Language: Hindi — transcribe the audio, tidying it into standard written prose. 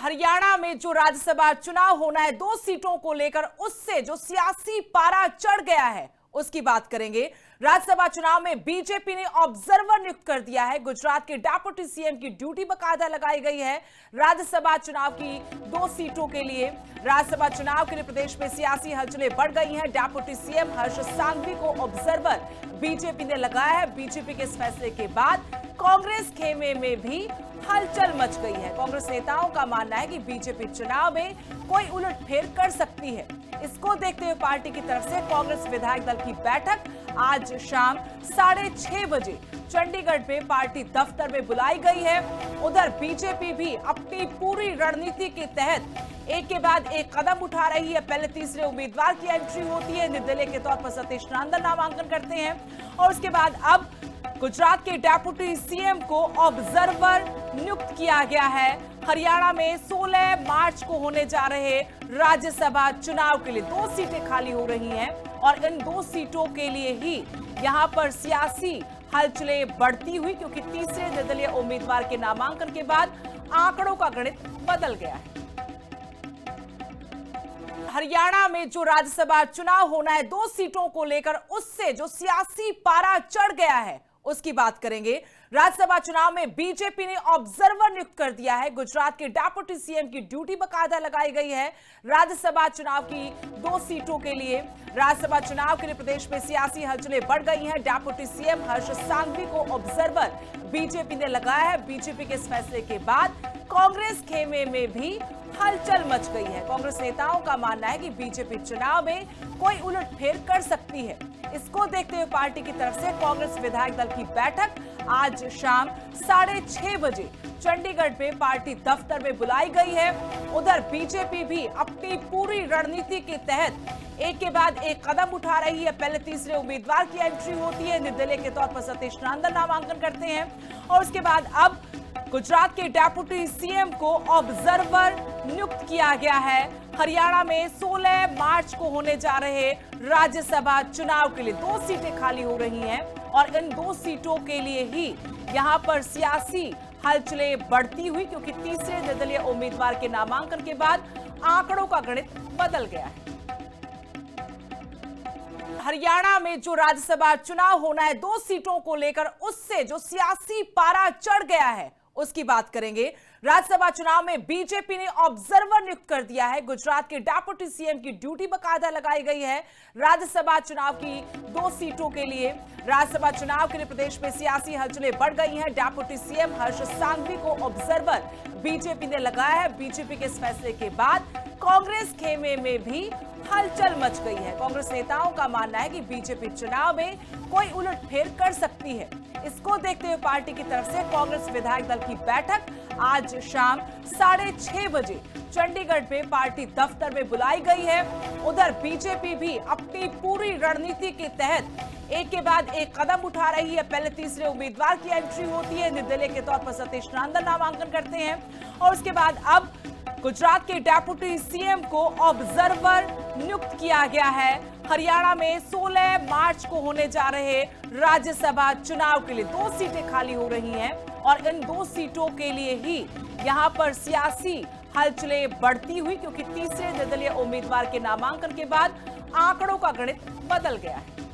हरियाणा में जो राज्यसभा चुनाव होना है 2 सीटों को लेकर, उससे जो सियासी पारा चढ़ गया है उसकी बात करेंगे। राज्यसभा चुनाव में बीजेपी ने ऑब्जर्वर नियुक्त कर दिया है। गुजरात के डेप्यूटी सीएम की ड्यूटी बकायदा लगाई गई है। राज्यसभा चुनाव की 2 सीटों के लिए राज्यसभा चुनाव के लिए प्रदेश में सियासी हलचलें बढ़ गई हैं। डेप्यूटी सीएम हर्ष सांघवी को ऑब्जर्वर बीजेपी ने लगाया है। बीजेपी के इस फैसले के बाद कांग्रेस खेमे में भी हलचल मच गई है। कांग्रेस नेताओं का मानना है कि बीजेपी चुनाव में कोई उलटफेर कर सकती है। इसको देखते हुए पार्टी की तरफ से कांग्रेस विधायक दल की बैठक आज शाम 6:30 बजे चंडीगढ़ में पार्टी दफ्तर में बुलाई गई है। उधर बीजेपी भी अपनी पूरी रणनीति के तहत एक के बाद एक कदम उठा रही है। पहले तीसरे उम्मीदवार की एंट्री होती है। निर्दलीय के तौर पर सतीश नंदन नामांकन करते हैं और उसके बाद अब गुजरात के डेप्यूटी सीएम को ऑब्जर्वर नियुक्त किया गया है। हरियाणा में 16 मार्च को होने जा रहे राज्यसभा चुनाव के लिए 2 सीटें खाली हो रही हैं और इन 2 सीटों के लिए ही यहां पर सियासी हलचलें बढ़ती हुई, क्योंकि तीसरे निर्दलीय उम्मीदवार के नामांकन के बाद आंकड़ों का गणित बदल गया है। हरियाणा में जो राज्यसभा चुनाव होना है 2 सीटों को लेकर, उससे जो सियासी पारा चढ़ गया है उसकी बात करेंगे। राज्यसभा चुनाव में बीजेपी ने ऑब्जर्वर नियुक्त कर दिया है। गुजरात के डेप्यूटी सीएम की ड्यूटी बकायदा लगाई गई है। राज्यसभा चुनाव की 2 सीटों के लिए राज्यसभा चुनाव के लिए प्रदेश में सियासी हलचलें बढ़ गई हैं। डेप्यूटी सीएम हर्ष सांघवी को ऑब्जर्वर बीजेपी ने लगाया है। बीजेपी के इस फैसले के बाद कांग्रेस खेमे में भी हलचल मच गई है। कांग्रेस नेताओं का मानना है कि बीजेपी चुनाव में कोई उलटफेर कर सकती है। इसको देखते हुए पार्टी की तरफ से कांग्रेस विधायक दल की बैठक आज शाम 6:30 बजे चंडीगढ़ में पार्टी दफ्तर में बुलाई गई है। उधर बीजेपी भी अपनी पूरी रणनीति के तहत एक के बाद एक कदम उठा रही है। पहले तीसरे उम्मीदवार की एंट्री होती है। निर्दलीय के तौर पर सतीश नंदन नामांकन करते हैं और उसके बाद अब गुजरात के डेप्यूटी सीएम को ऑब्जर्वर नियुक्त किया गया है। हरियाणा में 16 मार्च को होने जा रहे राज्यसभा चुनाव के लिए 2 सीटें खाली हो रही हैं और इन 2 सीटों के लिए ही यहां पर सियासी हलचलें बढ़ती हुई, क्योंकि तीसरे निर्दलीय उम्मीदवार के नामांकन के बाद आंकड़ों का गणित बदल गया है। हरियाणा में जो राज्यसभा चुनाव होना है 2 सीटों को लेकर, उससे जो सियासी पारा चढ़ गया है उसकी बात करेंगे। राज्यसभा चुनाव में बीजेपी ने ऑब्जर्वर नियुक्त कर दिया है। गुजरात के डेप्यूटी सीएम की ड्यूटी बकायदा लगाई गई है। राज्यसभा चुनाव की 2 सीटों के लिए राज्यसभा चुनाव के लिए प्रदेश में सियासी हलचलें बढ़ गई हैं। डेप्यूटी सीएम हर्ष सांघवी को ऑब्जर्वर बीजेपी ने लगाया है। बीजेपी के इस फैसले के बाद कांग्रेस खेमे में भी हलचल मच गई है। कांग्रेस नेताओं का मानना है कि बीजेपी चुनाव में कोई उलटफेर कर सकती है। इसको देखते हुए पार्टी की तरफ से कांग्रेस विधायक दल की बैठक आज शाम 6:30 बजे चंडीगढ़ में पार्टी दफ्तर में बुलाई गई है। उधर बीजेपी भी अपनी पूरी रणनीति के तहत एक के बाद एक कदम उठा रही है। पहले तीसरे उम्मीदवार की एंट्री होती है। निर्दलीय के तौर पर सतीश नंदन नामांकन करते हैं और उसके बाद अब गुजरात के डेप्यूटी सीएम को ऑब्जर्वर नियुक्त किया गया है। हरियाणा में 16 मार्च को होने जा रहे राज्यसभा चुनाव के लिए 2 सीटें खाली हो रही हैं और इन 2 सीटों के लिए ही यहां पर सियासी हलचलें बढ़ती हुई, क्योंकि तीसरे निर्दलीय उम्मीदवार के नामांकन के बाद आंकड़ों का गणित बदल गया है।